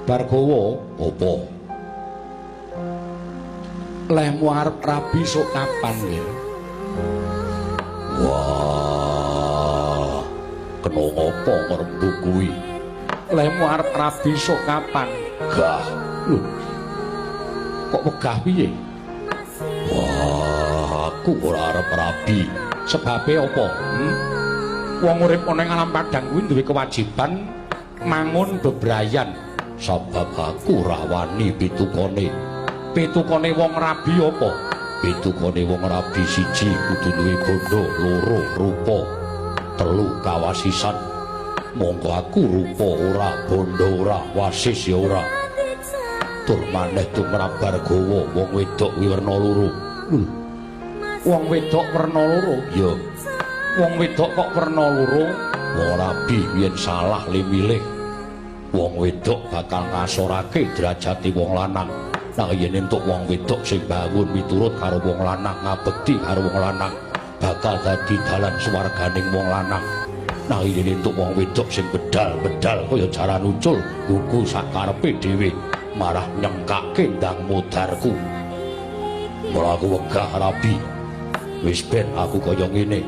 Bargawa apa? Lemu arep rabi sok kapan ya? Wah, kena ngopo ngerembug kuwi? Lemu arep rabi sok kapan? Gah, lho. Kok wegah piye? Wah, aku ora arep rabi. Sebabe apa? Wong urip ana ing alam padang kuwi duwe kewajiban mangun bebrayan. Sebab aku rawani pitukane. Pitukane wong rabi apa? Pitukane wong rabi siji kudu duwe bondo, loro rupa, telu kawasisan. Monggo aku rupa ora, bondo ora, wasis ya ora. Tur maneh tumrap Bargawa wong wedok kuwi werna loro. Wong wedok werna loro? Ya. Wong wedok kok werna loro? Wong rabi yen salah le milih. Wong wedok bakal ngasorake derajate wong lanang. Nah yen entuk wong wedok sing bangun miturut karo wong lanang, ngabekti karo wong lanang, bakal dadi dalan swarganing wong lanang. Nah yen entuk wong wedok sing bedal-bedal kaya jaran ucul, nggugu sakarepe dhewe, marah nyengkake ndang modarku. Mula aku wegah rabi. Wis ben aku kaya ngene.